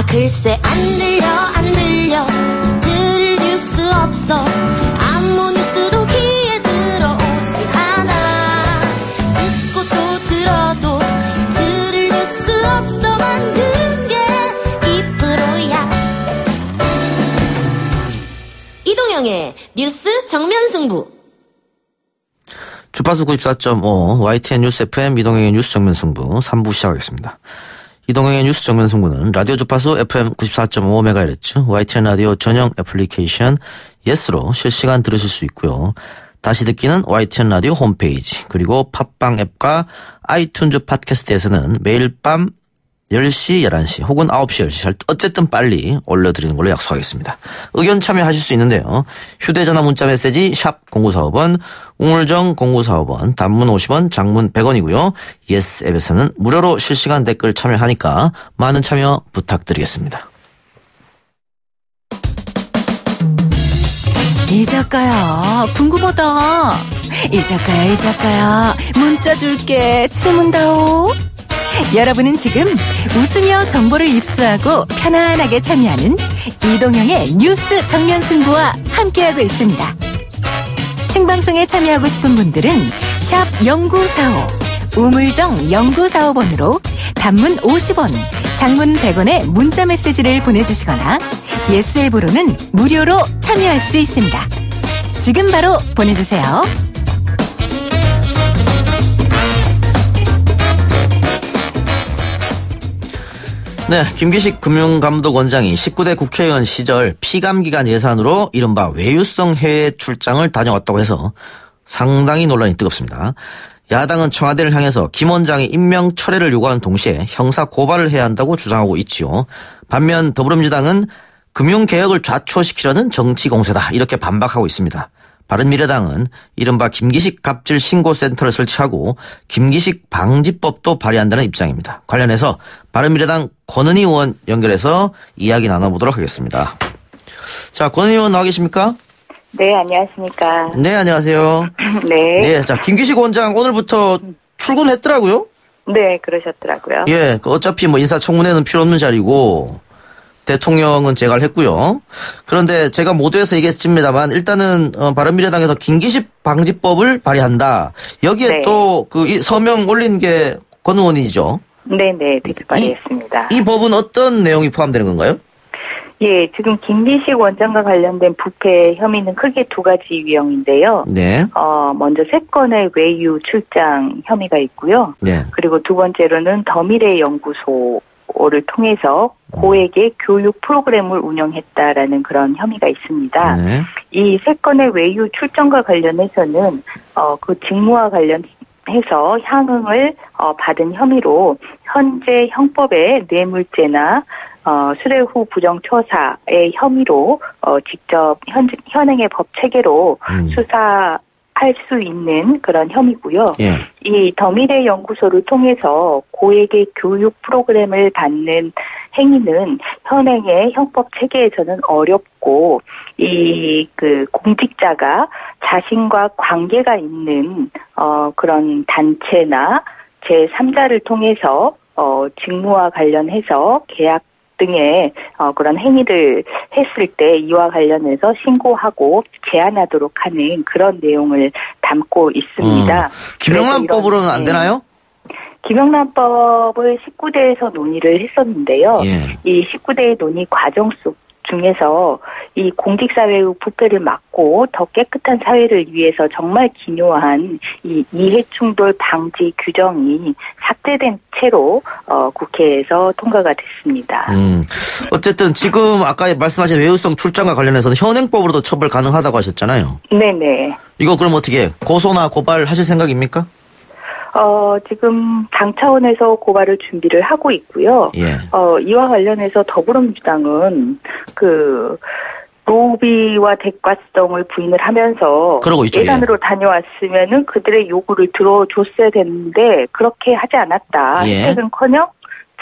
글쎄 안 들려 들을 뉴스 없어 아무 뉴스도 귀에 들어오지 않아 듣고 또 들어도 들을 뉴스 없어 만든 게 이 프로야 이동영의 뉴스 정면 승부 주파수 94.5 YTN 뉴스 FM 이동영의 뉴스 정면 승부 3부 시작하겠습니다. 이동영의 뉴스 정면 승부는 라디오 주파수 FM 94.5MHz YTN 라디오 전용 애플리케이션 예스로 실시간 들으실 수 있고요. 다시 듣기는 YTN 라디오 홈페이지 그리고 팟빵 앱과 아이튠즈 팟캐스트에서는 매일 밤 10시, 11시 혹은 9시, 10시 어쨌든 빨리 올려드리는 걸로 약속하겠습니다. 의견 참여하실 수 있는데요. 휴대전화 문자메시지 샵 0945번, 우물정 0945번, 단문 50원, 장문 100원이고요. 예스 앱에서는 무료로 실시간 댓글 참여하니까 많은 참여 부탁드리겠습니다. 이 작가야 궁금하다. 이 작가야 문자 줄게 질문다오. 여러분은 지금 웃으며 정보를 입수하고 편안하게 참여하는 이동영의 뉴스 정면 승부와 함께하고 있습니다. 생방송에 참여하고 싶은 분들은 샵 0945 우물정 0945번으로 단문 50원, 장문 100원의 문자 메시지를 보내주시거나 예스 앱으로는 무료로 참여할 수 있습니다. 지금 바로 보내주세요. 네, 김기식 금융감독원장이 19대 국회의원 시절 피감기관 예산으로 이른바 외유성 해외 출장을 다녀왔다고 해서 상당히 논란이 뜨겁습니다. 야당은 청와대를 향해서 김 원장이 임명 철회를 요구하는 동시에 형사 고발을 해야 한다고 주장하고 있지요. 반면 더불어민주당은 금융개혁을 좌초시키려는 정치 공세다 이렇게 반박하고 있습니다. 바른미래당은 이른바 김기식 갑질 신고센터를 설치하고 김기식 방지법도 발의한다는 입장입니다. 관련해서 바른미래당 권은희 의원 연결해서 이야기 나눠보도록 하겠습니다. 자, 권은희 의원 나와 계십니까? 네, 안녕하십니까. 네, 안녕하세요. 네. 네, 자, 김기식 원장 오늘부터 출근했더라고요? 네, 그러셨더라고요. 예, 어차피 뭐 인사청문회는 필요 없는 자리고 대통령은 제갈 했고요. 그런데 제가 모두에서 얘기했습니다만 일단은 바른미래당에서 김기식 방지법을 발의한다. 여기에 네. 또 그 서명 올린 게 권 의원이죠. 네네, 대표 발의했습니다. 이 법은 어떤 내용이 포함되는 건가요? 예, 지금 김기식 원장과 관련된 부패 혐의는 크게 두 가지 유형인데요. 네. 먼저 3건의 외유 출장 혐의가 있고요. 네. 그리고 두 번째로는 더미래 연구소를 통해서 고액의 교육 프로그램을 운영했다라는 그런 혐의가 있습니다. 네. 이 3건의 외유 출장과 관련해서는 그 직무와 관련해서 향응을 받은 혐의로 현재 형법의 뇌물죄나 수뢰 후 부정처사의 혐의로 직접 현행의 법 체계로 수사할 수 있는 그런 혐의고요. 예. 이 더미래 연구소를 통해서 고액의 교육 프로그램을 받는 행위는 현행의 형법 체계에서는 어렵고 그 공직자가 자신과 관계가 있는 그런 단체나 제3자를 통해서 직무와 관련해서 계약 등의 그런 행위를 했을 때 이와 관련해서 신고하고 제한하도록 하는 그런 내용을 담고 있습니다. 김영란법으로는 안 되나요? 김영란법을 19대에서 논의를 했었는데요. 예. 이 19대의 논의 과정 속 중에서 이 공직사회의 부패를 막고 더 깨끗한 사회를 위해서 정말 기묘한 이 이해충돌 방지 규정이 삭제된 채로 국회에서 통과가 됐습니다. 어쨌든 지금 아까 말씀하신 외유성 출장과 관련해서는 현행법으로도 처벌 가능하다고 하셨잖아요. 네네. 이거 그럼 어떻게 고소나 고발하실 생각입니까? 지금 당 차원에서 고발을 준비를 하고 있고요. 예. 이와 관련해서 더불어민주당은 로비와 대가성을 부인을 하면서 그러고 있죠. 예산으로 다녀왔으면은 그들의 요구를 들어줬어야 됐는데 그렇게 하지 않았다. 예. 혜택은커녕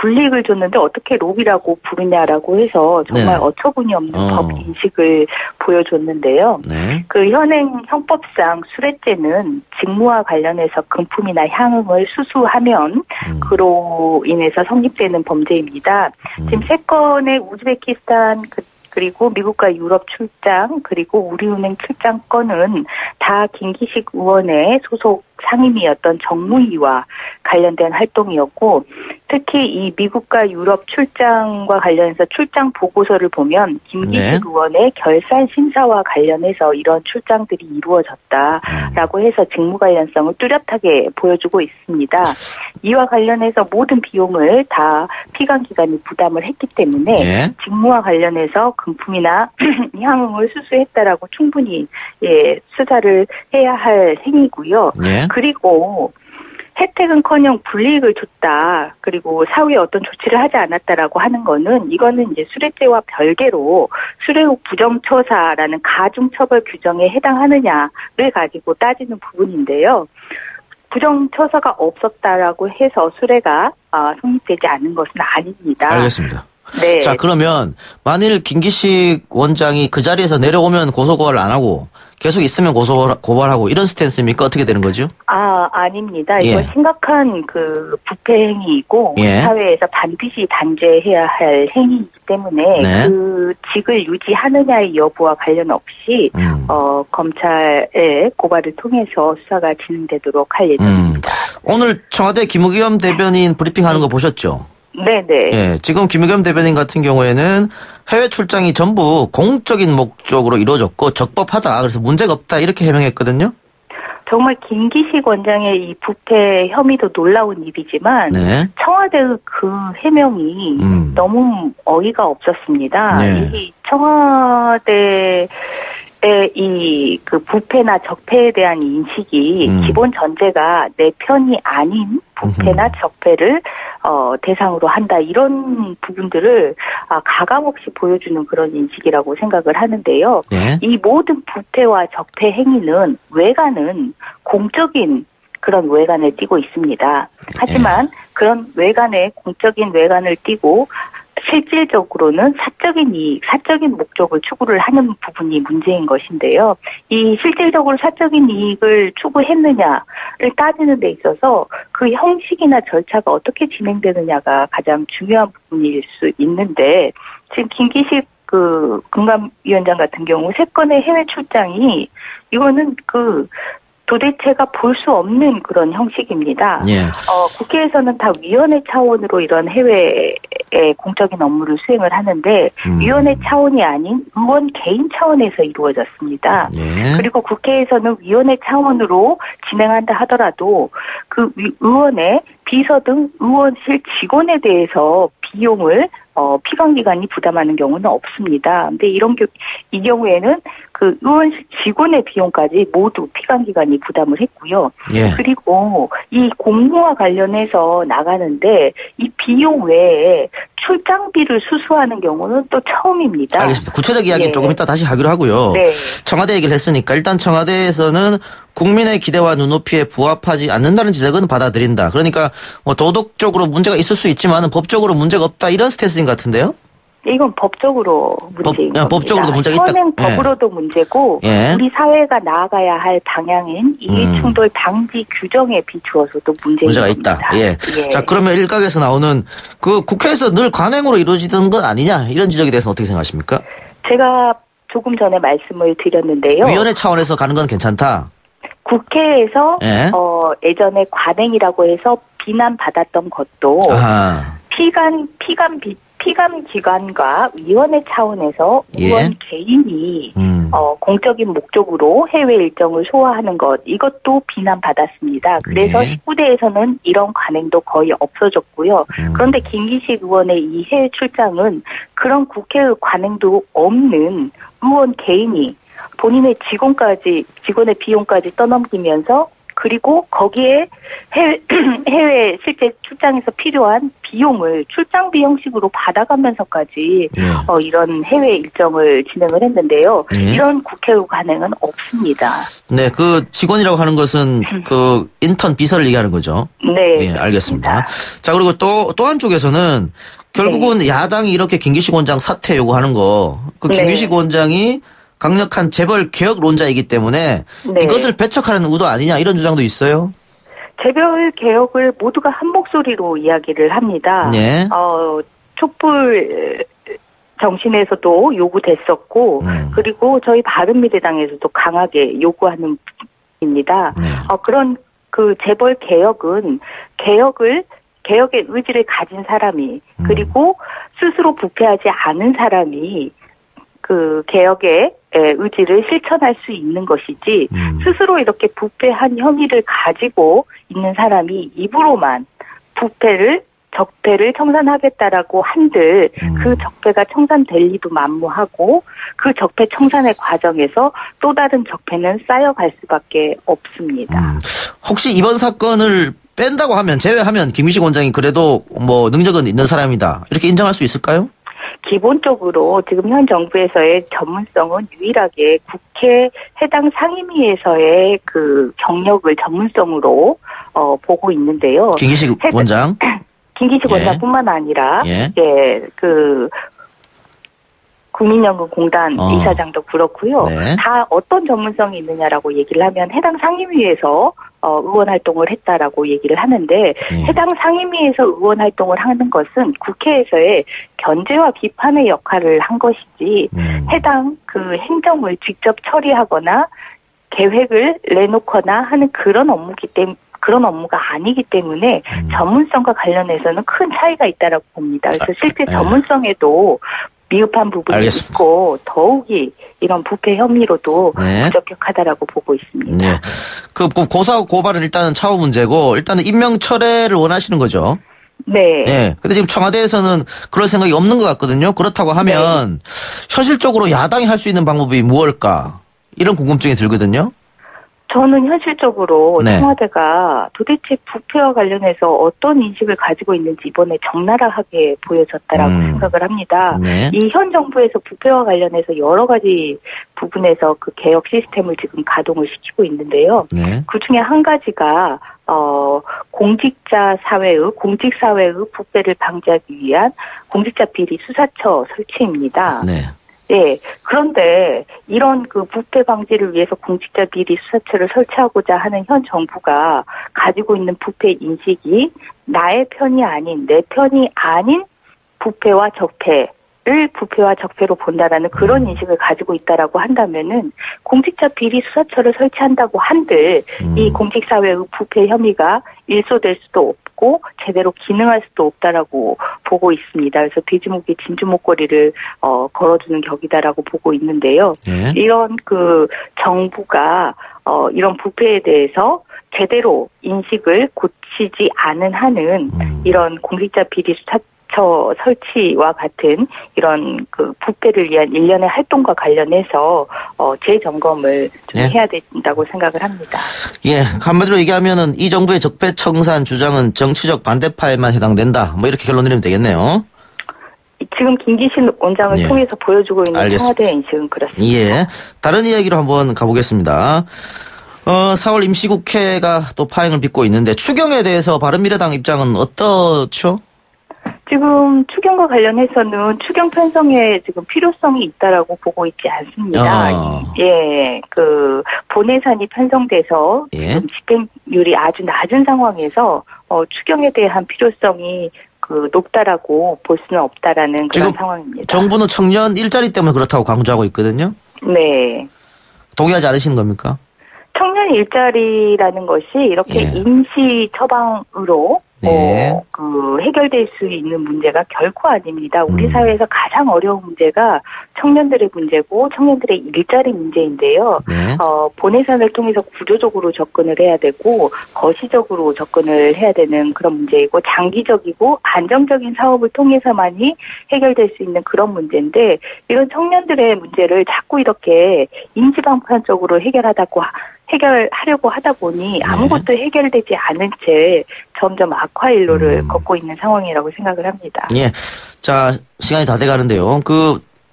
불이익을 줬는데 어떻게 로비라고 부르냐라고 해서 정말 네. 어처구니 없는 법 인식을 보여줬는데요. 네. 그 현행 형법상 수뢰죄는 직무와 관련해서 금품이나 향응을 수수하면 그로 인해서 성립되는 범죄입니다. 지금 3건의 우즈베키스탄 그리고 미국과 유럽 출장 그리고 우리은행 출장 건은 다 김기식 의원의 소속 상임위였던 정무위와 관련된 활동이었고 특히 이 미국과 유럽 출장과 관련해서 출장 보고서를 보면 김기식 네. 의원의 결산 심사와 관련해서 이런 출장들이 이루어졌다라고 해서 직무 관련성을 뚜렷하게 보여주고 있습니다. 이와 관련해서 모든 비용을 다 피감기관이 부담을 했기 때문에 네. 직무와 관련해서 금품이나 향응을 수수했다라고 충분히 수사를 해야 할 행위고요. 네. 그리고 혜택은커녕 불이익을 줬다. 그리고 사후에 어떤 조치를 하지 않았다라고 하는 거는 이거는 이제 수뢰죄와 별개로 수뢰후 부정처사라는 가중처벌 규정에 해당하느냐를 가지고 따지는 부분인데요. 부정처사가 없었다라고 해서 수뢰가 성립되지 않는 것은 아닙니다. 알겠습니다. 네. 자, 그러면 만일 김기식 원장이 그 자리에서 내려오면 고소고발을 안 하고 계속 있으면 고발하고 이런 스탠스입니까? 어떻게 되는 거죠? 아닙니다. 이건 심각한 그 부패 행위이고 예. 사회에서 반드시 단죄해야 할 행위이기 때문에 네. 그 직을 유지하느냐의 여부와 관련 없이 검찰의 고발을 통해서 수사가 진행되도록 할 예정입니다. 오늘 청와대 김의겸 대변인 브리핑하는 거 보셨죠? 네네. 예, 지금 김의겸 대변인 같은 경우에는 해외 출장이 전부 공적인 목적으로 이루어졌고 적법하다. 그래서 문제가 없다. 이렇게 해명했거든요. 정말 김기식 원장의 이 부패 혐의도 놀라운 일이지만 네. 청와대의 그 해명이 너무 어이가 없었습니다. 네. 이 청와대 이 그 부패나 적폐에 대한 인식이 기본 전제가 내 편이 아닌 부패나 적폐를 대상으로 한다 이런 부분들을 가감없이 보여주는 그런 인식이라고 생각을 하는데요. 네. 이 모든 부패와 적폐 행위는 외관은 공적인 그런 외관을 띠고 있습니다. 하지만 그런 외관에 공적인 외관을 띠고 실질적으로는 사적인 이익, 사적인 목적을 추구를 하는 부분이 문제인 것인데요. 이 실질적으로 사적인 이익을 추구했느냐를 따지는 데 있어서 그 형식이나 절차가 어떻게 진행되느냐가 가장 중요한 부분일 수 있는데 지금 김기식 그 금감위원장 같은 경우 3건의 해외 출장이 이거는 도대체가 볼 수 없는 그런 형식입니다. 예. 국회에서는 다 위원회 차원으로 이런 해외의 공적인 업무를 수행을 하는데 위원회 차원이 아닌 의원 개인 차원에서 이루어졌습니다. 예. 그리고 국회에서는 위원회 차원으로 진행한다 하더라도 그 의원의 비서 등 의원실 직원에 대해서 비용을 피감기관이 부담하는 경우는 없습니다. 근데 이 경우에는 그 의원실 직원의 비용까지 모두 피감기관이 부담을 했고요. 예. 그리고 이 공무와 관련해서 나가는데 이 비용 외에 출장비를 수수하는 경우는 또 처음입니다. 알겠습니다. 구체적 이야기 예. 조금 이따 다시 하기로 하고요. 네. 청와대 얘기를 했으니까 일단 청와대에서는 국민의 기대와 눈높이에 부합하지 않는다는 지적은 받아들인다. 그러니까 뭐 도덕적으로 문제가 있을 수 있지만 법적으로 문제가 없다 이런 스탠스인 것 같은데요. 이건 법적으로 문제인 겁니다. 법적으로도 문제가 있다. 현행 법으로도 문제고 예. 우리 사회가 나아가야 할 방향인 이해충돌 방지 규정에 비추어서도 문제가 있다. 겁니다. 예. 예. 자, 그러면 일각에서 나오는 그 국회에서 늘 관행으로 이루어지던 것 아니냐 이런 지적에 대해서 어떻게 생각하십니까? 제가 조금 전에 말씀을 드렸는데요. 위원회 차원에서 가는 건 괜찮다. 국회에서 예. 예전에 관행이라고 해서 비난받았던 것도 아하. 피감 기관과 위원회 차원에서 예. 의원 개인이 공적인 목적으로 해외 일정을 소화하는 것 이것도 비난받았습니다. 그래서 예. 19대에서는 이런 관행도 거의 없어졌고요. 그런데 김기식 의원의 이 해외 출장은 그런 국회의 관행도 없는 의원 개인이 본인의 직원의 비용까지 떠넘기면서 그리고 거기에 해외 실제 출장에서 필요한 비용을 출장비 형식으로 받아가면서까지 이런 해외 일정을 진행을 했는데요. 이런 국회의 관행은 없습니다. 네, 그 직원이라고 하는 것은 그 인턴 비서를 얘기하는 거죠. 네, 예, 알겠습니다. 자, 그리고 또 한쪽에서는 결국은 야당이 이렇게 김기식 원장 사퇴 요구하는 거, 그 김기식 원장이 강력한 재벌 개혁론자이기 때문에 이것을 배척하는 의도 아니냐 이런 주장도 있어요. 재벌 개혁을 모두가 한 목소리로 이야기를 합니다. 네. 촛불 정신에서도 요구됐었고 그리고 저희 바른미래당에서도 강하게 요구하는 부분입니다. 그런 그 재벌 개혁은 개혁의 의지를 가진 사람이 그리고 스스로 부패하지 않은 사람이 그 개혁의 의지를 실천할 수 있는 것이지 스스로 이렇게 부패한 혐의를 가지고 있는 사람이 입으로만 적폐를 청산하겠다라고 한들 그 적폐가 청산될 리도 만무하고 그 적폐 청산의 과정에서 또 다른 적폐는 쌓여갈 수밖에 없습니다. 혹시 이번 사건을 뺀다고 하면 제외하면 김기식 원장이 그래도 뭐 능력은 있는 사람이다 이렇게 인정할 수 있을까요? 기본적으로 지금 현 정부에서의 전문성은 유일하게 국회 해당 상임위에서의 그 경력을 전문성으로 보고 있는데요. 김기식 원장. 김기식 원장뿐만 아니라 그 국민연금공단 이사장도 그렇고요. 다 어떤 전문성이 있느냐라고 얘기를 하면 해당 상임위에서 의원 활동을 했다라고 얘기를 하는데 해당 상임위에서 의원 활동을 하는 것은 국회에서의 견제와 비판의 역할을 한 것이지 해당 그 행정을 직접 처리하거나 계획을 내놓거나 하는 그런 업무가 아니기 때문에 전문성과 관련해서서 큰 차이가 있다라고 봅니다. 그래서 실제 전문성에도 미흡한 부분이 알겠습니다. 있고 더욱이 이런 부패 혐의로도 부적격하다라고 보고 있습니다. 네. 그 고사 고발은 일단은 차후 문제고 일단은 임명 철회를 원하시는 거죠. 네. 네. 근데 지금 청와대에서는 그럴 생각이 없는 것 같거든요. 그렇다고 하면 현실적으로 야당이 할 수 있는 방법이 무엇일까? 이런 궁금증이 들거든요. 저는 현실적으로 청와대가 도대체 부패와 관련해서 어떤 인식을 가지고 있는지 이번에 적나라하게 보여줬다라고 생각을 합니다. 이 현 정부에서 부패와 관련해서 여러 가지 부분에서 그 개혁 시스템을 지금 가동을 시키고 있는데요. 그 중에 한 가지가 공직사회의 부패를 방지하기 위한 공직자 비리 수사처 설치입니다. 네. 그런데 이런 그 부패 방지를 위해서 공직자 비리 수사처를 설치하고자 하는 현 정부가 가지고 있는 부패 인식이 나의 편이 아닌 내 편이 아닌 부패와 적폐로 본다라는 그런 인식을 가지고 있다라고 한다면은 공직자 비리 수사처를 설치한다고 한들 이 공직사회의 부패 혐의가 일소될 수도 없고 제대로 기능할 수도 없다라고 보고 있습니다. 그래서 돼지목이 진주 목걸이를 걸어주는 격이다라고 보고 있는데요. 이런 그 정부가 이런 부패에 대해서 제대로 인식을 고치지 않은 한은 이런 공직자 비리 수사처 설치와 같은 이런 그 부패를 위한 일련의 활동과 관련해서 재점검을 좀 해야 된다고 생각을 합니다. 예, 한마디로 얘기하면은 이 정부의 적폐 청산 주장은 정치적 반대파에만 해당된다. 뭐 이렇게 결론 내리면 되겠네요. 지금 김기식 원장을 통해서 보여주고 있는 청와대의 인식은 그렇습니다. 예, 다른 이야기로 한번 가보겠습니다. 4월 임시국회가 또 파행을 빚고 있는데 추경에 대해서 바른미래당 입장은 어떻죠? 지금 추경과 관련해서는 추경 편성에 지금 필요성이 있다라고 보고 있지 않습니다. 그 본예산이 편성돼서 지금 집행률이 아주 낮은 상황에서 추경에 대한 필요성이 그 높다라고 볼 수는 없다라는 그런 상황입니다. 정부는 청년 일자리 때문에 그렇다고 강조하고 있거든요. 네. 동의하지 않으시는 겁니까? 청년 일자리라는 것이 이렇게 임시 처방으로 그 해결될 수 있는 문제가 결코 아닙니다. 우리 사회에서 가장 어려운 문제가 청년들의 문제고 청년들의 일자리 문제인데요. 본예산을 통해서 구조적으로 접근을 해야 되고 거시적으로 접근을 해야 되는 그런 문제이고 장기적이고 안정적인 사업을 통해서만이 해결될 수 있는 그런 문제인데 이런 청년들의 문제를 자꾸 이렇게 임시방편적으로 해결하다고 해결하려고 하다 보니 아무것도 해결되지 않은 채 점점 악화일로를 걷고 있는 상황이라고 생각을 합니다. 예. 자, 시간이 다 돼가는데요.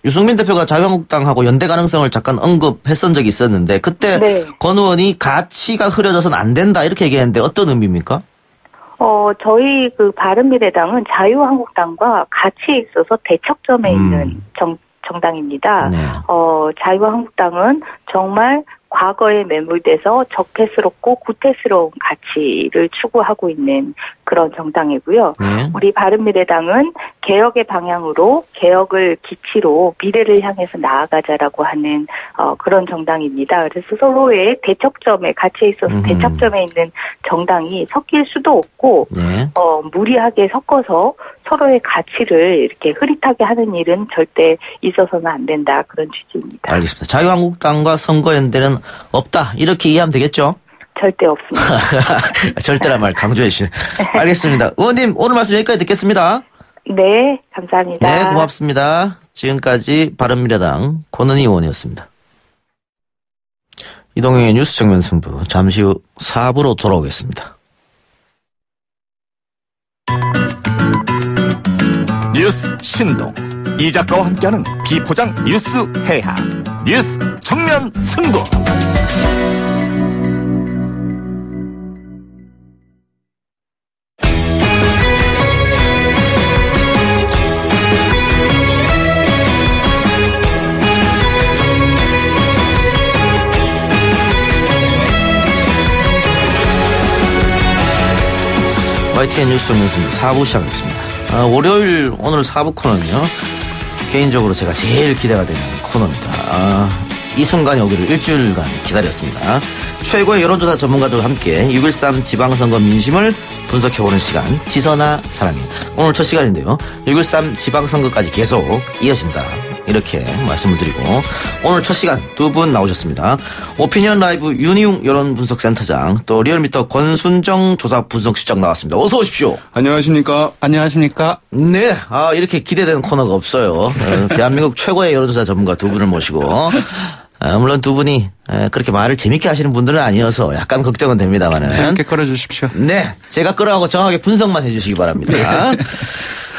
유승민 대표가 자유한국당하고 연대 가능성을 잠깐 언급했던 적이 있었는데 그때 네. 권 의원이 가치가 흐려져서는 안 된다 이렇게 얘기했는데 어떤 의미입니까? 저희 바른미래당은 자유한국당과 가치에 있어서 대척점에 있는 정당입니다. 네. 자유한국당은 정말 과거에 매몰돼서 적폐스럽고 구태스러운 가치를 추구하고 있는 그런 정당이고요. 네. 우리 바른미래당은 개혁의 방향으로 개혁을 기치로 미래를 향해서 나아가자라고 하는 그런 정당입니다. 그래서 서로의 대척점에 가치에 있어서 대척점에 있는 정당이 섞일 수도 없고 네. 무리하게 섞어서 서로의 가치를 이렇게 흐릿하게 하는 일은 절대 있어서는 안 된다. 그런 취지입니다. 알겠습니다. 자유한국당과 선거연대는 없다. 이렇게 이해하면 되겠죠? 절대 없습니다. 절대란 말 강조해 주시네. 알겠습니다. 의원님 오늘 말씀 여기까지 듣겠습니다. 네. 감사합니다. 네, 고맙습니다. 지금까지 바른미래당 권은희 의원이었습니다. 이동영의 뉴스 정면 승부 잠시 후 4부로 돌아오겠습니다. 뉴스 신동 이 작가와 함께하는 비포장 뉴스 해학 뉴스 정면 승부. YTN 뉴스 정면 승부 4부 시작하겠습니다. 월요일 오늘 4부 코너는요. 개인적으로 제가 제일 기대가 되는 코너입니다. 이 순간이 오기를 일주일간 기다렸습니다. 최고의 여론조사 전문가들과 함께 6.13 지방선거 민심을 분석해보는 시간 지선아 사랑해. 오늘 첫 시간인데요. 6.13 지방선거까지 계속 이어진다. 이렇게 말씀을 드리고 오늘 첫 시간 두 분 나오셨습니다. 오피니언 라이브 윤희웅 여론분석센터장 또 리얼미터 권순정 조사분석실장 나왔습니다. 어서 오십시오. 안녕하십니까. 안녕하십니까. 네. 이렇게 기대되는 코너가 없어요. 대한민국 최고의 여론조사 전문가 두 분을 모시고 물론 두 분이 그렇게 말을 재밌게 하시는 분들은 아니어서 약간 걱정은 됩니다만은 재밌게 끌어주십시오. 네. 제가 끌어가고 정확하게 분석만 해주시기 바랍니다.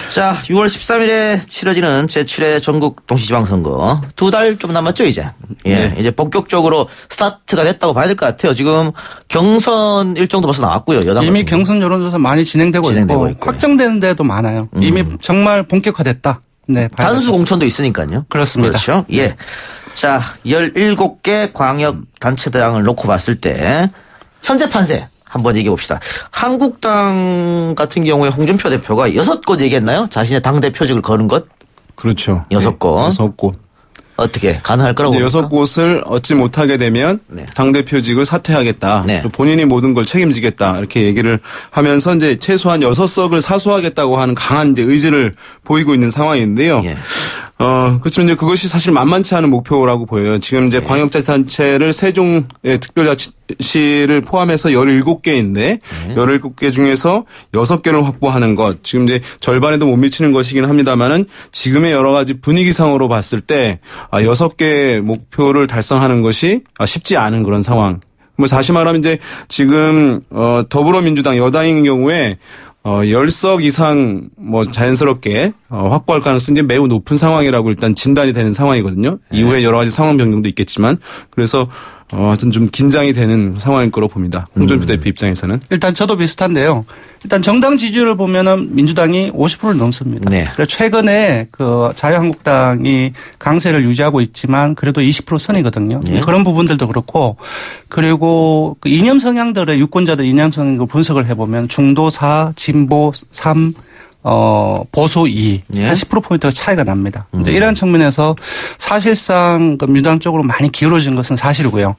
자, 6월 13일에 치러지는 제7회 전국 동시지방선거. 2달 좀 남았죠, 이제? 예. 네. 이제 본격적으로 스타트가 됐다고 봐야 될 것 같아요. 지금 경선 일정도 벌써 나왔고요, 여당. 이미 경선 여론조사 많이 진행되고 있고 확정되는 데도 많아요. 이미 정말 본격화됐다. 네. 단수 공천도 있으니까요. 그렇습니다. 그렇죠. 예. 자, 17개 광역단체장을 놓고 봤을 때, 현재 판세. 한번 얘기해 봅시다. 한국당 같은 경우에 홍준표 대표가 6곳 얘기했나요? 자신의 당대표직을 거는 것? 그렇죠. 6곳. 6곳. 어떻게 가능할 거라고 봅니까? 6곳을 얻지 못하게 되면 네. 당대표직을 사퇴하겠다. 네. 본인이 모든 걸 책임지겠다. 이렇게 얘기를 하면서 이제 최소한 6석을 사수하겠다고 하는 강한 이제 의지를 보이고 있는 상황인데요. 예. 그렇지만 이제 그것이 사실 만만치 않은 목표라고 보여요. 지금 이제 광역자치단체를 세종의 특별자치시를 포함해서 17개인데 17개 중에서 6개를 확보하는 것. 지금 이제 절반에도 못 미치는 것이긴 합니다만은 지금의 여러 가지 분위기상으로 봤을 때 6개 목표를 달성하는 것이 쉽지 않은 그런 상황. 뭐 다시 말하면 이제 지금 더불어민주당 여당인 경우에 10석 이상 뭐 자연스럽게 확보할 가능성이 매우 높은 상황이라고 일단 진단이 되는 상황이거든요. 이후에 여러 가지 상황 변경도 있겠지만 그래서 하여튼 좀 긴장이 되는 상황일 거로 봅니다. 홍준표 대표 입장에서는. 일단 저도 비슷한데요. 일단 정당 지지율을 보면은 민주당이 50%를 넘습니다. 네. 최근에 자유한국당이 강세를 유지하고 있지만 그래도 20% 선이거든요. 네. 그런 부분들도 그렇고 그리고 이념 성향들의 유권자들 이념 성향을 분석을 해보면 중도 4, 진보 3, 보수 2, 예. 한 10%포인트가 차이가 납니다. 이제 이런 측면에서 사실상 민주당 쪽으로 많이 기울어진 것은 사실이고요.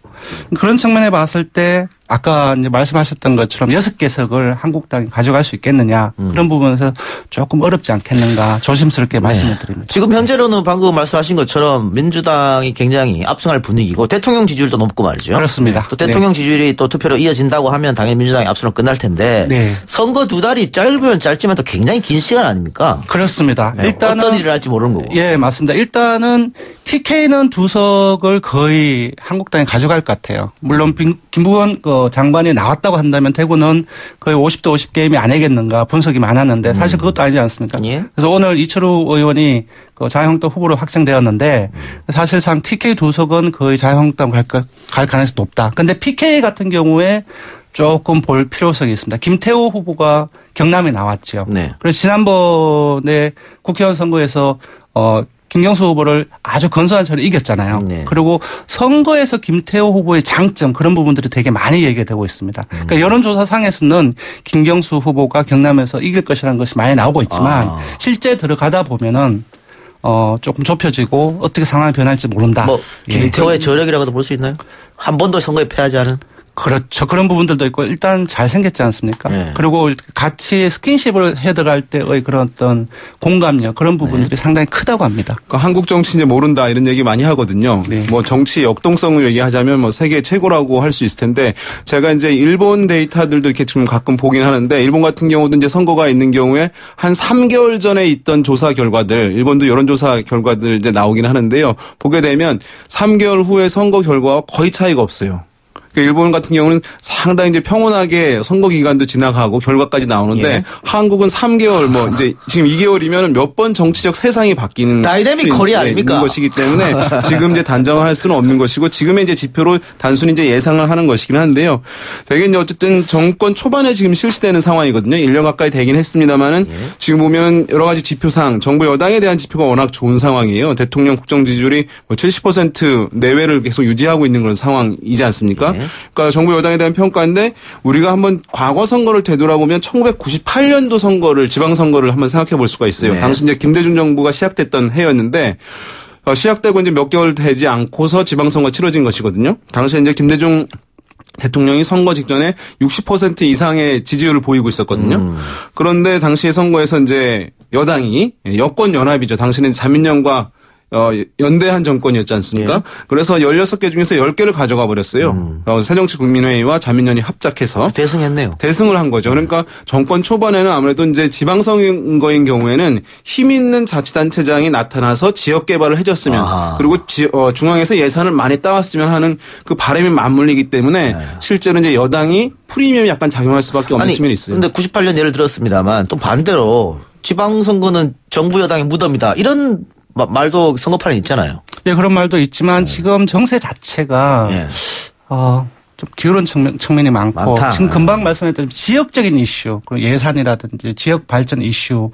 그런 측면에 봤을 때 아까 이제 말씀하셨던 것처럼 6개석을 한국당이 가져갈 수 있겠느냐 그런 부분에서 조금 어렵지 않겠는가 조심스럽게 말씀을 드립니다. 지금 현재로는 방금 말씀하신 것처럼 민주당이 굉장히 압승할 분위기고 대통령 지지율도 높고 말이죠. 그렇습니다. 또 대통령 지지율이 또 투표로 이어진다고 하면 당연히 민주당이 압승으로 끝날 텐데 네. 선거 2달이 짧으면 짧지만 또 굉장히 긴 시간 아닙니까? 그렇습니다. 네. 일단은 어떤 일을 할지 모르는 거고. 예, 맞습니다. 일단은 TK는 2석을 거의 한국당이 가져갈 같아요. 물론 김부겸 장관이 나왔다고 한다면 대구는 거의 50대 50 게임이 아니겠는가 분석이 많았는데 사실 그것도 아니지 않습니까? 예. 그래서 오늘 이철우 의원이 자유한국당 후보로 확정되었는데 사실상 TK 두석은 거의 자유한국당 갈 가능성이 높다. 그런데 PK 같은 경우에 조금 볼 필요성이 있습니다. 김태호 후보가 경남에 나왔죠. 네. 그래서 지난번에 국회의원 선거에서 김경수 후보를 아주 건소한 차로 이겼잖아요. 네. 그리고 선거에서 김태호 후보의 장점 그런 부분들이 되게 많이 얘기가 되고 있습니다. 그러니까 여론조사상에서는 김경수 후보가 경남에서 이길 것이라는 것이 많이 나오고 있지만 실제 들어가다 보면은 조금 좁혀지고 어떻게 상황이 변할지 모른다. 뭐 김태호의 저력이라고도 볼 수 있나요? 한 번도 선거에 패하지 않은? 그렇죠. 그런 부분들도 있고 일단 잘생겼지 않습니까? 네. 그리고 같이 스킨십을 해 들어갈 때의 그런 어떤 공감력 그런 부분들이 상당히 크다고 합니다. 그러니까 한국 정치 이제 모른다 이런 얘기 많이 하거든요. 네. 뭐 정치 역동성을 얘기하자면 뭐 세계 최고라고 할 수 있을 텐데 제가 이제 일본 데이터들도 이렇게 좀 가끔 보긴 하는데 일본 같은 경우도 이제 선거가 있는 경우에 한 3개월 전에 있던 조사 결과들 일본도 여론조사 결과들 이제 나오긴 하는데요. 보게 되면 3개월 후에 선거 결과와 거의 차이가 없어요. 일본 같은 경우는 상당히 이제 평온하게 선거 기간도 지나가고 결과까지 나오는데 예. 한국은 3개월 뭐 이제 지금 2개월이면 몇 번 정치적 세상이 바뀌는 다이내믹 코리아 아닙니까? 있는 것이기 때문에 지금 이제 단정할 수는 없는 것이고 지금의 이제 지표로 단순히 이제 예상을 하는 것이긴 한데요. 되게 이제 어쨌든 정권 초반에 지금 실시되는 상황이거든요. 1년 가까이 되긴 했습니다만은 지금 보면 여러 가지 지표상 정부 여당에 대한 지표가 워낙 좋은 상황이에요. 대통령 국정 지지율이 70% 내외를 계속 유지하고 있는 그런 상황이지 않습니까? 그러니까 정부 여당에 대한 평가인데 우리가 한번 과거 선거를 되돌아보면 1998년도 선거를 지방선거를 한번 생각해 볼 수가 있어요. 네. 당시 이제 김대중 정부가 시작됐던 해였는데 시작되고 이제 몇 개월 되지 않고서 지방선거 치러진 것이거든요. 당시 이제 김대중 대통령이 선거 직전에 60% 이상의 지지율을 보이고 있었거든요. 그런데 당시 선거에서 이제 여당이 여권 연합이죠. 당시는 자민련과 연대한 정권이었지 않습니까? 예. 그래서 16개 중에서 10개를 가져가 버렸어요. 새정치국민회의와 자민련이 합작해서. 대승했네요. 대승을 한 거죠. 그러니까 정권 초반에는 아무래도 이제 지방선거인 경우에는 힘 있는 자치단체장이 나타나서 지역 개발을 해줬으면 그리고 중앙에서 예산을 많이 따왔으면 하는 그 바람이 맞물리기 때문에 실제로 이제 여당이 프리미엄이 약간 작용할 수밖에 없는 측면이 있어요. 근데 98년 예를 들었습니다만 또 반대로 지방선거는 정부 여당의 무덤이다. 이런 말도 선거판에 있잖아요. 예, 그런 말도 있지만 지금 정세 자체가 좀 기울은 측면이 많고 지금 금방 말씀했던 지역적인 이슈, 그리고 예산이라든지 지역 발전 이슈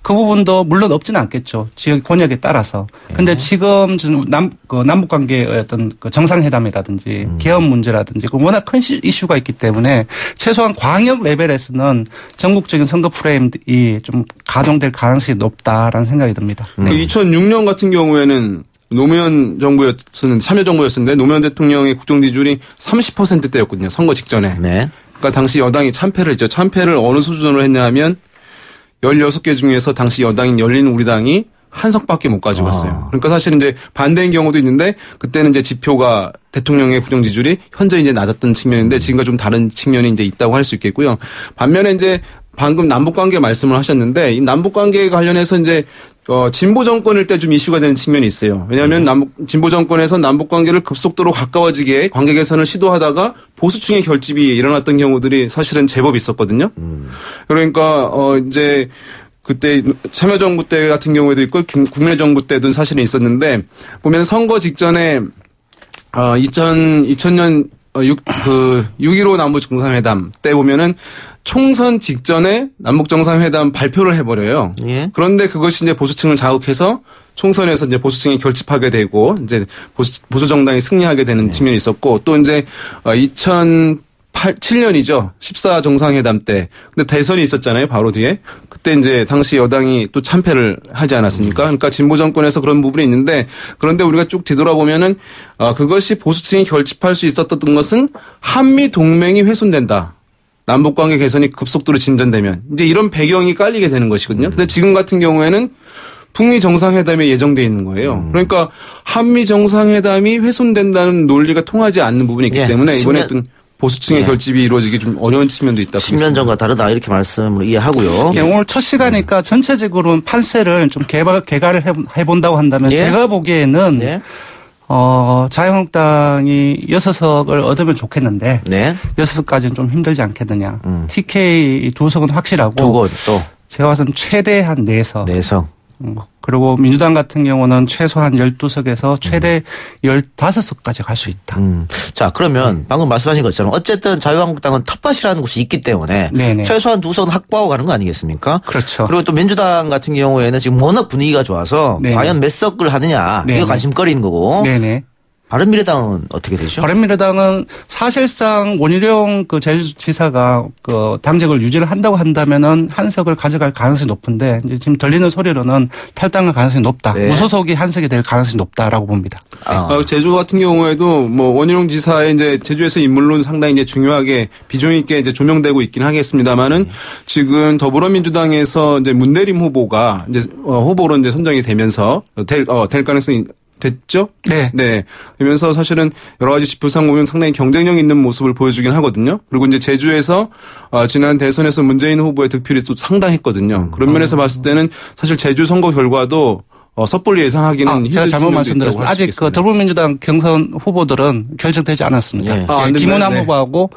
그 부분도 물론 없지는 않겠죠. 지역 권역에 따라서. 그런데 지금 남북 관계의 어떤 그 정상회담이라든지 개헌 문제라든지 그 워낙 큰 이슈가 있기 때문에 최소한 광역 레벨에서는 전국적인 선거 프레임이 좀 가동될 가능성이 높다라는 생각이 듭니다. 그 2006년 같은 경우에는 노무현 정부였었는데 참여정부였었는데 노무현 대통령의 국정 지지율이 30%대였거든요. 선거 직전에. 네. 그러니까 당시 여당이 참패를 했죠. 참패를 어느 수준으로 했냐 하면 16개 중에서 당시 여당인 열린우리당이 한 석밖에 못 가져갔어요. 그러니까 사실은 이제 반대인 경우도 있는데 그때는 이제 지표가 대통령의 국정 지지율이 현재 이제 낮았던 측면인데 지금과 좀 다른 측면이 이제 있다고 할 수 있겠고요. 반면에 이제 방금 남북관계 말씀을 하셨는데 이 남북관계에 관련해서 이제 진보 정권일 때 좀 이슈가 되는 측면이 있어요. 왜냐하면 진보 정권에서 남북관계를 급속도로 가까워지게 관계 개선을 시도하다가 보수층의 결집이 일어났던 경우들이 사실은 제법 있었거든요. 그러니까 이제 그때 참여정부 때 같은 경우에도 있고 국민의 정부 때도 사실은 있었는데 보면 선거 직전에 2000년 6.15 남북정상회담 때 보면은 총선 직전에 남북정상회담 발표를 해버려요. 예. 그런데 그것이 이제 보수층을 자극해서 총선에서 이제 보수층이 결집하게 되고 이제 보수 정당이 승리하게 되는 측면이 있었고 또 이제 2007년이죠. 14 정상회담 때. 근데 대선이 있었잖아요. 바로 뒤에. 그때 이제 당시 여당이 또 참패를 하지 않았습니까? 그러니까 진보 정권에서 그런 부분이 있는데 그런데 우리가 쭉 뒤돌아보면은 그것이 보수층이 결집할 수 있었던 것은 한미 동맹이 훼손된다. 남북관계 개선이 급속도로 진전되면 이제 이런 배경이 깔리게 되는 것이거든요. 근데 지금 같은 경우에는 북미 정상회담이 예정돼 있는 거예요. 그러니까 한미 정상회담이 훼손된다는 논리가 통하지 않는 부분이 있기 때문에 이번에 어떤 보수층의 결집이 이루어지기 좀 어려운 측면도 있다. 10년 전과 다르다 이렇게 말씀을 이해하고요. 오늘 첫 시간이니까 전체적으로 판세를 좀 개괄을 해본다고 한다면 제가 보기에는 자유한국당이 6석을 얻으면 좋겠는데 네. 6석까지는 좀 힘들지 않겠느냐. TK 2석은 확실하고 두 곳 또. 제가 봐서는 최대한 4석. 4석. 그리고 민주당 같은 경우는 최소한 12석에서 최대 15석까지 갈 수 있다. 자, 그러면 방금 말씀하신 것처럼 어쨌든 자유한국당은 텃밭이라는 곳이 있기 때문에 네네. 최소한 2석은 확보하고 가는 거 아니겠습니까? 그렇죠. 그리고 또 민주당 같은 경우에는 지금 워낙 분위기가 좋아서 네네. 과연 몇 석을 하느냐 네네. 이거 관심거리인 거고. 네네. 바른미래당은 어떻게 되죠? 바른미래당은 사실상 원희룡 그 제주지사가 그 당적을 유지를 한다고 한다면은 한 석을 가져갈 가능성이 높은데 이제 지금 들리는 소리로는 탈당할 가능성이 높다. 네. 무소속이 한 석이 될 가능성이 높다라고 봅니다. 제주 같은 경우에도 뭐 원희룡 지사의 이제 제주에서 인물론 상당히 이제 중요하게 비중 있게 이제 조명되고 있긴 하겠습니다만은 지금 더불어민주당에서 이제 문대림 후보가 이제 후보로 이제 선정이 되면서 될 가능성이 됐죠? 네. 네. 그러면서 사실은 여러 가지 지표상 보면 상당히 경쟁력 있는 모습을 보여주긴 하거든요. 그리고 이제 제주에서 지난 대선에서 문재인 후보의 득표율이 또 상당했거든요. 그런 면에서 봤을 때는 사실 제주 선거 결과도 섣불리 예상하기는 힘든 제가 잘못 측면도 말씀드렸습니다. 있다고 할수 아직 그 있겠습니다. 더불어민주당 경선 후보들은 결정되지 않았습니다. 네. 김은남 네. 후보하고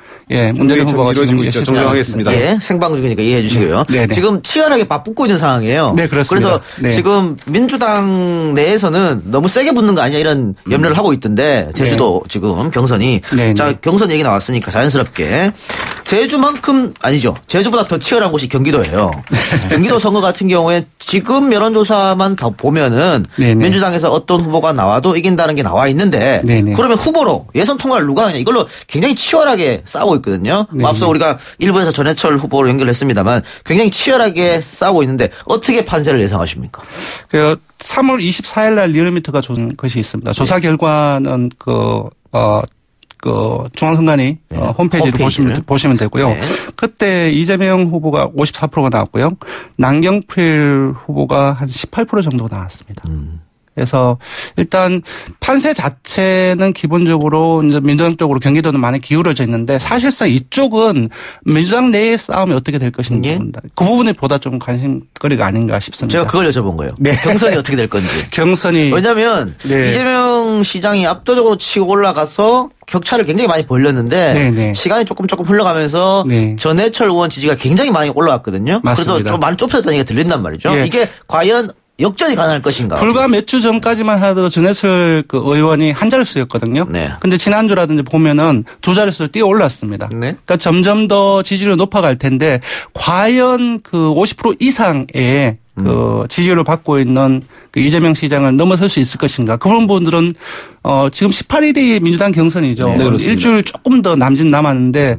문재인 후보가 이루어지고 지금 있죠. 정정하겠습니다. 예, 생방 중이니까 이해해 주시고요. 네. 지금 치열하게 맞붙고 있는 상황이에요. 네, 그렇습니다. 그래서 네. 지금 민주당 내에서는 너무 세게 붙는 거 아니냐 이런 염려를 하고 있던데 제주도 지금 경선이. 네. 자, 경선 얘기 나왔으니까 자연스럽게 제주만큼 아니죠. 제주보다 더 치열한 곳이 경기도예요. 경기도 선거 같은 경우에 지금 여론조사만 보면은 네네. 민주당에서 어떤 후보가 나와도 이긴다는 게 나와 있는데 네네. 그러면 후보로 예선 통과를 누가 하냐 이걸로 굉장히 치열하게 싸우고 있거든요. 네네. 앞서 우리가 일부에서 전해철 후보로 연결했습니다만 굉장히 치열하게 싸우고 있는데 어떻게 판세를 예상하십니까? 그 3월 24일 날 리얼미터가 준 것이 있습니다. 조사 결과는 중앙선관위 홈페이지를 보시면 되고요. 네. 그때 이재명 후보가 54%가 나왔고요. 남경필 후보가 한 18% 정도 나왔습니다. 그래서 일단 판세 자체는 기본적으로 이제 민주당 쪽으로 경기도는 많이 기울어져 있는데 사실상 이쪽은 민주당 내의 싸움이 어떻게 될 것인지 봅니다. 그 부분이 보다 좀 관심거리가 아닌가 싶습니다. 제가 그걸 여쭤본 거예요. 네. 경선이 어떻게 될 건지. 경선이 왜냐하면 네. 이재명 시장이 압도적으로 치고 올라가서 격차를 굉장히 많이 벌렸는데 네네. 시간이 조금 흘러가면서 네. 전해철 의원 지지가 굉장히 많이 올라왔거든요. 맞습니다. 그래서 좀 많이 좁혀졌다는 얘기가 들린단 말이죠. 예. 이게 과연 역전이 가능할 것인가. 불과 몇 주 전까지만 하더라도 전해철 그 의원이 한 자릿수였거든요. 네. 근데 지난주라든지 보면은 두 자릿수로 뛰어 올랐습니다. 네. 그러니까 점점 더 지지율이 높아갈 텐데 과연 그 50% 이상의 그 지지율을 받고 있는 그 이재명 시장을 넘어설 수 있을 것인가. 그런 분들은 지금 18일이 민주당 경선이죠. 네, 그렇습니다. 일주일 조금 더 남짓남았는데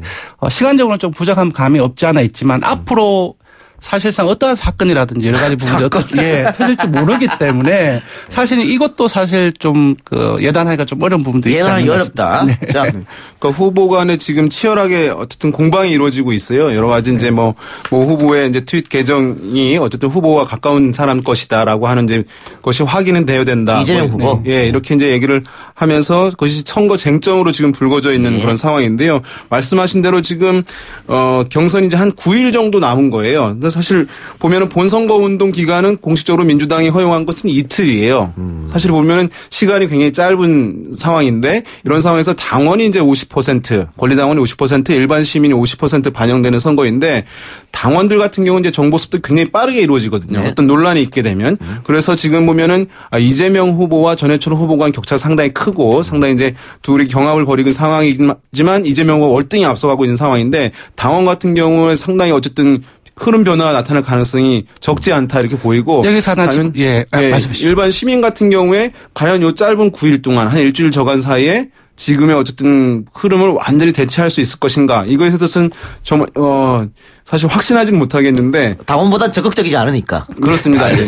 시간적으로는 좀 부족한 감이 없지 않아 있지만 앞으로 사실상 어떠한 사건이라든지 여러 가지 부분이 어떻게 터질지 모르기 때문에 사실 이것도 사실 좀 그 예단하기가 좀 어려운 부분도 있지 않나 예단하기 어렵다. 네. 자, 그러니까 후보 간에 지금 치열하게 어쨌든 공방이 이루어지고 있어요. 여러 가지 이제 뭐 후보의 이제 트윗 계정이 어쨌든 후보와 가까운 사람 것이다라고 하는 이제 것이 확인은 되어야 된다. 이재명 후보. 예, 이렇게 이제 얘기를 하면서 그것이 선거 쟁점으로 지금 불거져 있는 그런 상황인데요. 말씀하신 대로 지금 경선이 이제 한 9일 정도 남은 거예요. 근데 사실 보면은 본선거 운동 기간은 공식적으로 민주당이 허용한 것은 이틀이에요. 사실 보면은 시간이 굉장히 짧은 상황인데 이런 상황에서 당원이 이제 50%, 권리당원이 50%, 일반 시민이 50% 반영되는 선거인데 당원들 같은 경우는 이제 정보 습득 굉장히 빠르게 이루어지거든요. 네. 어떤 논란이 있게 되면. 그래서 지금 보면은 이재명 후보와 전해철 후보 간 격차가 상당히 크고 상당히 이제 둘이 경합을 벌이는 상황이지만 이재명 후보가 월등히 앞서가고 있는 상황인데 당원 같은 경우에 상당히 어쨌든 흐름 변화가 나타날 가능성이 적지 않다 이렇게 보이고 여기서 하나 좀 말씀하시죠. 일반 시민 같은 경우에 과연 요 짧은 9일 동안 한 일주일 저간 사이에 지금의 어쨌든 흐름을 완전히 대체할 수 있을 것인가 이거에 대해서는 정말 사실 확신하지는 못하겠는데 당원보다 적극적이지 않으니까. 그렇습니다. 예.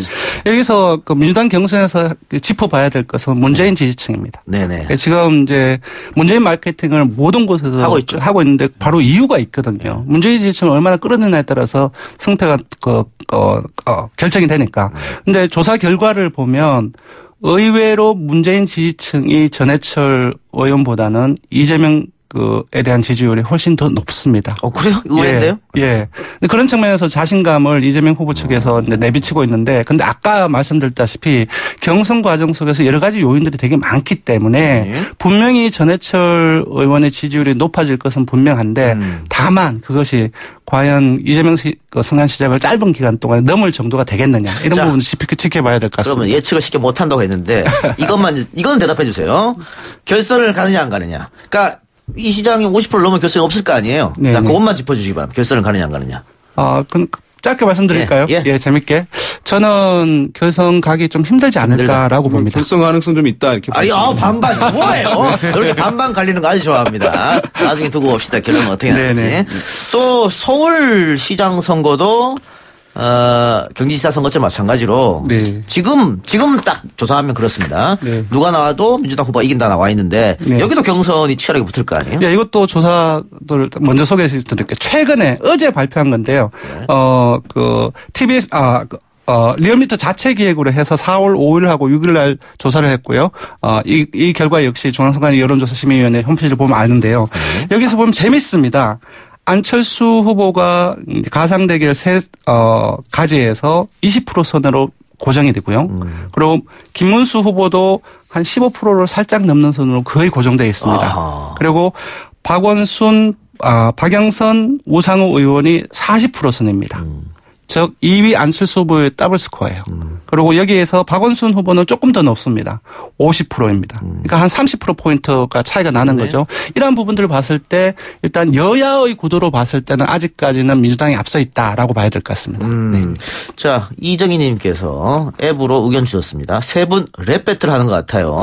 여기서 그 민주당 경선에서 짚어봐야 될 것은 문재인 지지층입니다. 네네. 지금 이제 문재인 마케팅을 모든 곳에서 하고 있죠. 하고 있는데 바로 이유가 있거든요. 문재인 지지층을 얼마나 끌어내냐에 따라서 승패가 결정이 되니까. 근데 조사 결과를 보면 의외로 문재인 지지층이 전해철 의원보다는 이재명 에 대한 지지율이 훨씬 더 높습니다. 그래요? 의외인데요? 예. 그런 측면에서 자신감을 이재명 후보 측에서 이제 내비치고 있는데, 근데 아까 말씀드렸다시피 경선 과정 속에서 여러 가지 요인들이 되게 많기 때문에 분명히 전해철 의원의 지지율이 높아질 것은 분명한데 다만 그것이 과연 이재명 성남시장을 짧은 기간 동안 넘을 정도가 되겠느냐 이런 부분을 지켜봐야 될 것 같습니다. 그러면 예측을 쉽게 못한다고 했는데 이건 대답해 주세요. 결선을 가느냐 안 가느냐. 그러니까 이 시장이 50% 넘으면 결선이 없을 거 아니에요. 그러니까 그것만 짚어주시기 바랍니다. 결선을 가느냐 안 가느냐. 그럼 짧게 말씀드릴까요? 예, 재밌게. 저는 결선 가기 좀 힘들지 않을까라고 봅니다. 결선 가능성 좀 있다 이렇게. 반반 뭐예요? 이렇게 반반 갈리는 거 아주 좋아합니다. 나중에 두고 봅시다. 결론은 어떻게 나올지. 또 서울시장 선거도 경기지사 선거처럼 마찬가지로 지금 딱 조사하면 그렇습니다. 누가 나와도 민주당 후보가 이긴다 나와 있는데 여기도 경선이 치열하게 붙을 거 아니에요? 이것도 조사를 먼저 소개해 드릴게요. 최근에 어제 발표한 건데요. TBS 리얼미터 자체 기획으로 해서 4월 5일하고 6일 날 조사를 했고요. 이 결과 역시 중앙선관위 여론조사심의위원회 홈페이지를 보면 아는데요. 여기서 보면 재밌습니다. 안철수 후보가 가상 대결 가지에서 20% 선으로 고정이 되고요. 그리고 김문수 후보도 한 15%를 살짝 넘는 선으로 거의 고정되어 있습니다. 그리고 박원순, 박영선, 우상호 의원이 40% 선입니다. 즉 2위 안철수 후보의 더블 스코어예요. 그리고 여기에서 박원순 후보는 조금 더 높습니다. 50%입니다. 그러니까 한 30%포인트가 차이가 나는 거죠. 이러한 부분들을 봤을 때 일단 여야의 구도로 봤을 때는 아직까지는 민주당이 앞서 있다라고 봐야 될 것 같습니다. 자, 이정희 님께서 앱으로 의견 주셨습니다. 세 분 랩 배틀 하는 것 같아요.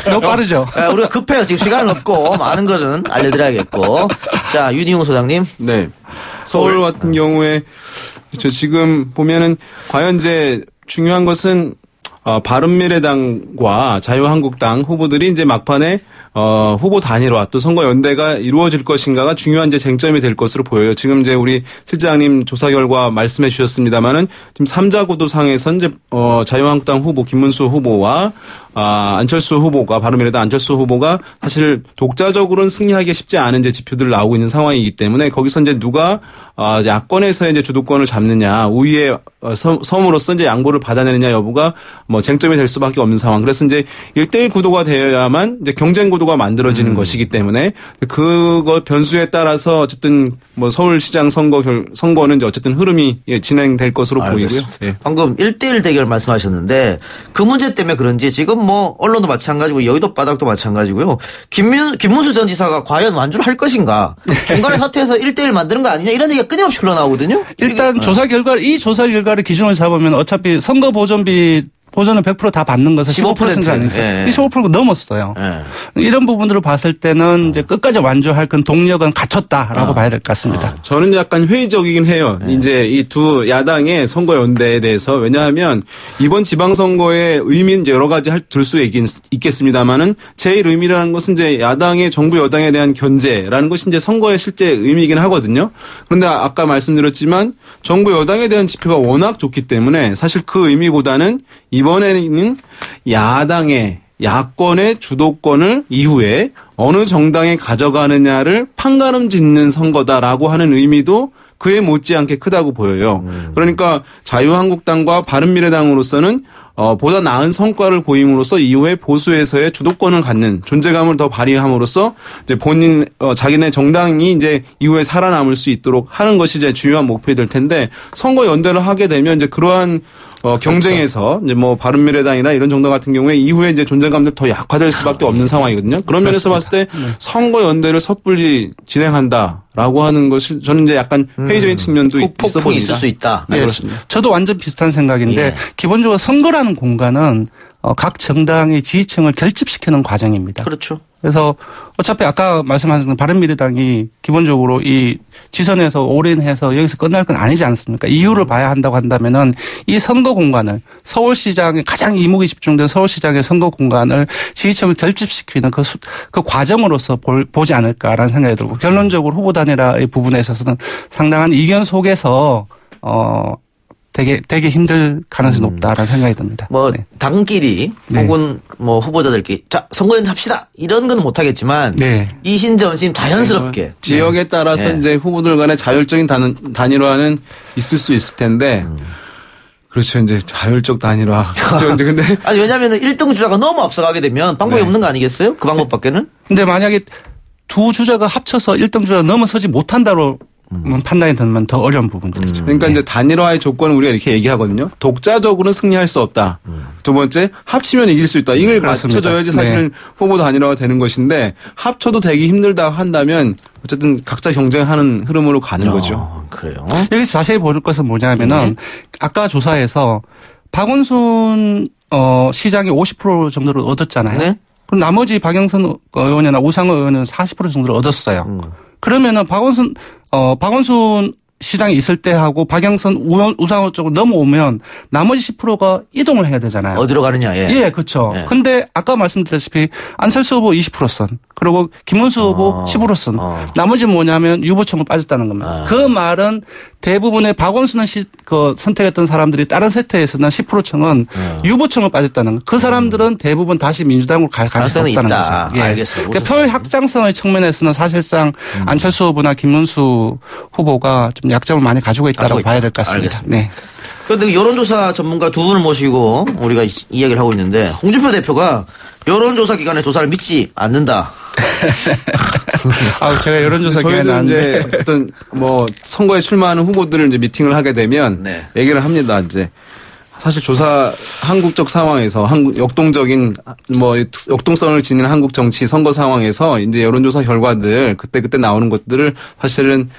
너무 빠르죠? 우리가 급해요. 지금 시간 없고 많은 것은 알려드려야겠고. 자, 윤희웅 소장님. 네. 서울 같은 경우에 지금 보면은 과연 이제 중요한 것은 바른미래당과 자유한국당 후보들이 이제 막판에 후보 단일화 또 선거 연대가 이루어질 것인가가 중요한 이제 쟁점이 될 것으로 보여요. 지금 이제 우리 실장님 조사 결과 말씀해 주셨습니다만은 지금 3자 구도상에서 이제 자유한국당 후보 김문수 후보와 안철수 후보가 바른미래당 안철수 후보가 사실 독자적으로는 승리하기 쉽지 않은 이제 지표들을 나오고 있는 상황이기 때문에 거기서 이제 누가 야권에서 이제 주도권을 잡느냐 우위의 섬으로서 이제 양보를 받아내느냐 여부가 뭐 쟁점이 될 수밖에 없는 상황. 그래서 이제 1대1 구도가 되어야만 이제 경쟁 구도가 만들어지는 것이기 때문에 그거 변수에 따라서 어쨌든 뭐 서울시장 선거는 이제 어쨌든 흐름이 진행될 것으로 보이고요. 네. 방금 1대1 대결 말씀하셨는데 그 문제 때문에 그런지 지금 뭐 언론도 마찬가지고 여의도 바닥도 마찬가지고요. 김문수 전 지사가 과연 완주를 할 것인가? 중간에 사퇴해서 1대1 만드는 거 아니냐 이런 얘기가 끊임없이 흘러나오거든요. 일단 이 조사 결과를 기준으로 잡으면 어차피 선거 보전은 100% 다 받는 것은 15%가 아니니까 15%가 넘었어요. 이런 부분들을 봤을 때는 이제 끝까지 완주할 그 동력은 갖췄다라고 봐야 될 것 같습니다. 저는 약간 회의적이긴 해요. 이제 이 두 야당의 선거 연대에 대해서 왜냐하면 이번 지방선거의 의미는 여러 가지 둘 수 있겠습니다만은 제일 의미라는 것은 이제 야당의 정부 여당에 대한 견제라는 것이 이제 선거의 실제 의미이긴 하거든요. 그런데 아까 말씀드렸지만 정부 여당에 대한 지표가 워낙 좋기 때문에 사실 그 의미보다는 이번에는 야권의 주도권을 이후에 어느 정당에 가져가느냐를 판가름 짓는 선거다라고 하는 의미도 그에 못지않게 크다고 보여요. 그러니까 자유한국당과 바른미래당으로서는 보다 나은 성과를 보임으로써 이후에 보수에서의 주도권을 갖는 존재감을 더 발휘함으로써 이제 자기네 정당이 이제 이후에 살아남을 수 있도록 하는 것이 이제 중요한 목표가 될 텐데 선거 연대를 하게 되면 이제 그러한 경쟁에서 이제 뭐 바른미래당이나 이런 정당 같은 경우에 이후에 이제 존재감들 더 약화될 수밖에 없는 상황이거든요. 그런 면에서 봤을 때 선거 연대를 섣불리 진행한다라고 하는 것이 저는 이제 약간 회의적인 측면도 있어 보입니다. 있을 수 있다. 네, 그렇습니다. 저도 완전 비슷한 생각인데 기본적으로 선거라는 공간은 각 정당의 지지층을 결집시키는 과정입니다. 그렇죠. 그래서 어차피 아까 말씀하신 바른미래당이 기본적으로 이 지선에서 올인해서 여기서 끝날 건 아니지 않습니까? 이유를 봐야 한다고 한다면은 이 선거 공간을 서울시장에 가장 이목이 집중된 서울시장의 선거 공간을 지지층을 결집시키는 그 과정으로서 보지 않을까라는 생각이 들고 결론적으로 후보 단일화의 부분에 있어서는 상당한 이견 속에서 되게 힘들 가능성이 높다라는 생각이 듭니다. 뭐 당끼리 혹은 뭐 후보자들끼리 자 선거연대 합시다 이런 건 못하겠지만 이신점심 자연스럽게 지역에 따라서 이제 후보들 간의 자율적인 단일화는 있을 수 있을 텐데 그렇죠. 이제 자율적 단일화. 그렇죠. 이제 근데 아니 왜냐하면 1등 주자가 너무 앞서가게 되면 방법이 없는 거 아니겠어요? 그 방법밖에는? 근데 만약에 두 주자가 합쳐서 1등 주자가 넘어서지 못한다로 판단이 되면 더 어려운 부분들이죠. 그러니까 이제 단일화의 조건은 우리가 이렇게 얘기하거든요. 독자적으로는 승리할 수 없다. 두 번째, 합치면 이길 수 있다. 이걸 그렇습니다. 맞춰줘야지 사실 후보 단일화가 되는 것인데 합쳐도 되기 힘들다 한다면 어쨌든 각자 경쟁하는 흐름으로 가는 거죠. 그래요. 여기서 자세히 볼 것은 뭐냐면은 아까 조사에서 박원순 시장이 50% 정도를 얻었잖아요. 네. 그럼 나머지 박영선 의원이나 우상호 의원은 40% 정도를 얻었어요. 그러면은 박원순 시장이 있을 때하고 박영선 우상호 쪽으로 넘어오면 나머지 10%가 이동을 해야 되잖아요. 어디로 가느냐. 예, 그렇죠. 예. 근데 아까 말씀드렸다시피 안철수 후보 20%선 그리고 김문수 후보 15%선 나머지 뭐냐면 유보총을 빠졌다는 겁니다. 그 말은 대부분의 박원순을 선택했던 사람들이 다른 세트에서는 10%층은 유보총을 빠졌다는 거. 그 사람들은 대부분 다시 민주당으로 갈 가능성이 없다는 거죠. 예. 알겠어요. 그러니까 표 확장성의 측면에서는 사실상 안철수 후보나 김문수 후보가 좀 약점을 많이 가지고 있다고 봐야 될 것 같습니다. 알겠습니다. 네. 그런데 여론조사 전문가 두 분을 모시고 우리가 이야기를 하고 있는데 홍준표 대표가 여론조사 기관의 조사를 믿지 않는다. 제가 여론조사 기관에 저희도 나왔는데 이제 어떤 선거에 출마하는 후보들을 이제 미팅을 하게 되면 얘기를 합니다. 이제 사실 한국적 상황에서 역동적인 역동성을 지닌 한국 정치 선거 상황에서 이제 여론조사 결과들 그때 나오는 것들을 사실은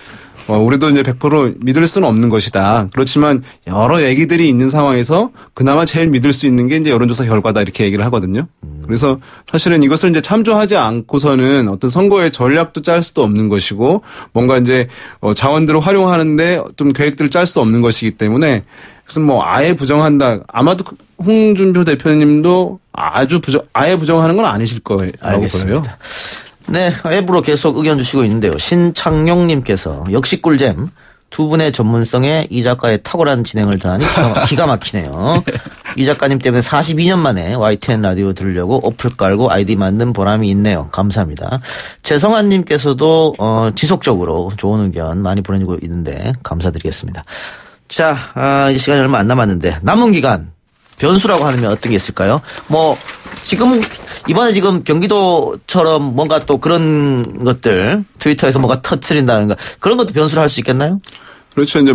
우리도 이제 100% 믿을 수는 없는 것이다. 그렇지만 여러 얘기들이 있는 상황에서 그나마 제일 믿을 수 있는 게 이제 여론조사 결과다 이렇게 얘기를 하거든요. 그래서 사실은 이것을 이제 참조하지 않고서는 어떤 선거의 전략도 짤 수도 없는 것이고 뭔가 이제 자원들을 활용하는데 좀 계획들을 짤 수 없는 것이기 때문에 그래서 아예 부정한다. 아마도 홍준표 대표님도 아예 부정하는 건 아니실 거라고 보여요. 네, 앱으로 계속 의견 주시고 있는데요. 신창용님께서 역시 꿀잼. 두 분의 전문성에 이 작가의 탁월한 진행을 더하니 기가 막히네요. 이 작가님 때문에 42년 만에 YTN 라디오 들으려고 어플 깔고 아이디 만든 보람이 있네요. 감사합니다. 재성환님께서도 지속적으로 좋은 의견 많이 보내주고 있는데 감사드리겠습니다. 자, 이제 시간이 얼마 안 남았는데 남은 기간 변수라고 하면 어떤 게 있을까요? 이번에 경기도처럼 뭔가 또 그런 것들 트위터에서 뭔가 터트린다든가 그런 것도 변수를 할 수 있겠나요? 그렇죠. 이제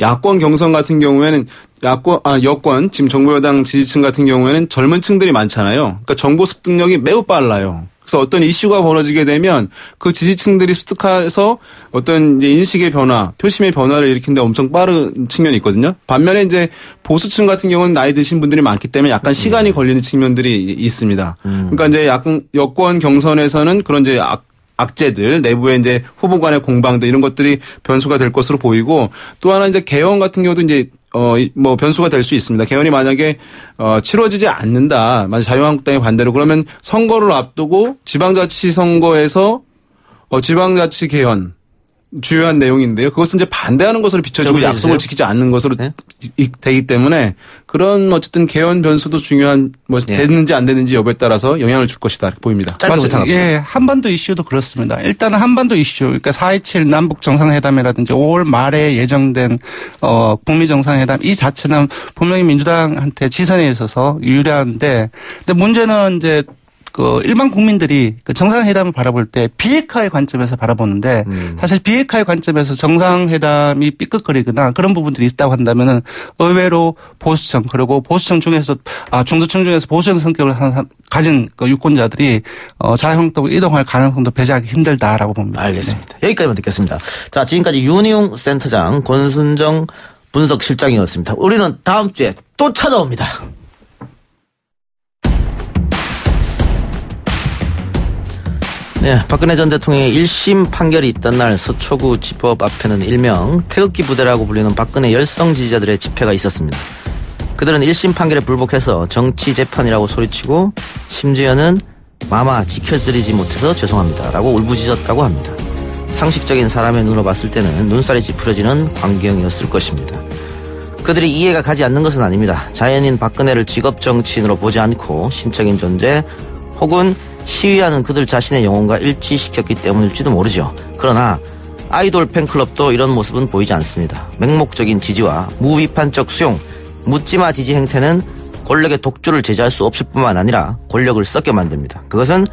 야권 경선 같은 경우에는 여권 지금 정부 여당 지지층 같은 경우에는 젊은 층들이 많잖아요. 그러니까 정보 습득력이 매우 빨라요. 그래서 어떤 이슈가 벌어지게 되면 그 지지층들이 습득해서 어떤 이제 인식의 변화, 표심의 변화를 일으키는데 엄청 빠른 측면이 있거든요. 반면에 이제 보수층 같은 경우는 나이 드신 분들이 많기 때문에 약간 시간이 걸리는 측면들이 있습니다. 그러니까 이제 여권 경선에서는 그런 이제 악재들, 내부의 이제 후보 간의 공방들 이런 것들이 변수가 될 것으로 보이고 또 하나 이제 개헌 같은 경우도 이제 변수가 될 수 있습니다. 개헌이 만약에 치러지지 않는다. 만약 자유한국당의 반대로 그러면 선거를 앞두고 지방자치 선거에서 지방자치 개헌 주요한 내용인데요. 그것은 이제 반대하는 것으로 비춰지고 약속을 지키지 않는 것으로 되기 때문에 그런 어쨌든 개헌 변수도 중요한 됐는지 안 됐는지 여부에 따라서 영향을 줄 것이다 보입니다. 맞아요. 예, 한반도 이슈도 그렇습니다. 일단은 한반도 이슈, 그러니까 4.27 남북 정상회담이라든지 5월 말에 예정된 북미 정상회담 이 자체는 분명히 민주당한테 지선에 있어서 유리한데, 근데 문제는 이제 일반 국민들이 정상회담을 바라볼 때 비핵화의 관점에서 바라보는데 사실 비핵화의 관점에서 정상회담이 삐끗거리거나 그런 부분들이 있다고 한다면은 의외로 보수층 그리고 보수층 중에서 중도층 중에서 보수층 성격을 가진 유권자들이 자유한국당으로 이동할 가능성도 배제하기 힘들다라고 봅니다. 알겠습니다. 네. 여기까지만 듣겠습니다. 자, 지금까지 윤희용 센터장, 권순정 분석실장이었습니다. 우리는 다음 주에 또 찾아옵니다. 네, 박근혜 전 대통령의 1심 판결이 있던 날 서초구 지법 앞에는 일명 태극기 부대라고 불리는 박근혜 열성 지지자들의 집회가 있었습니다. 그들은 1심 판결에 불복해서 정치 재판이라고 소리치고 심지어는 마마 지켜드리지 못해서 죄송합니다라고 울부짖었다고 합니다. 상식적인 사람의 눈으로 봤을 때는 눈살이 찌푸려지는 광경이었을 것입니다. 그들이 이해가 가지 않는 것은 아닙니다. 자연인 박근혜를 직업 정치인으로 보지 않고 신적인 존재 혹은 시위하는 그들 자신의 영혼과 일치시켰기 때문일지도 모르죠. 그러나 아이돌 팬클럽도 이런 모습은 보이지 않습니다. 맹목적인 지지와 무비판적 수용, 묻지마 지지 행태는 권력의 독주를 제재할 수 없을 뿐만 아니라 권력을 썩게 만듭니다. 그것은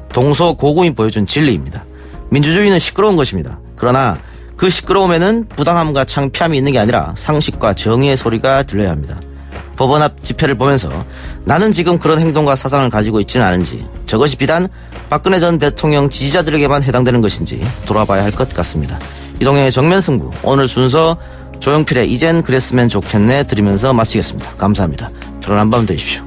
동서고금이 보여준 진리입니다. 민주주의는 시끄러운 것입니다. 그러나 그 시끄러움에는 부당함과 창피함이 있는 게 아니라 상식과 정의의 소리가 들려야 합니다. 법원 앞 집회를 보면서 나는 지금 그런 행동과 사상을 가지고 있지는 않은지, 저것이 비단 박근혜 전 대통령 지지자들에게만 해당되는 것인지 돌아봐야 할 것 같습니다. 이동영의 정면승부, 오늘 순서 조용필의 이젠 그랬으면 좋겠네 들으면서 마치겠습니다. 감사합니다. 편안한 밤 되십시오.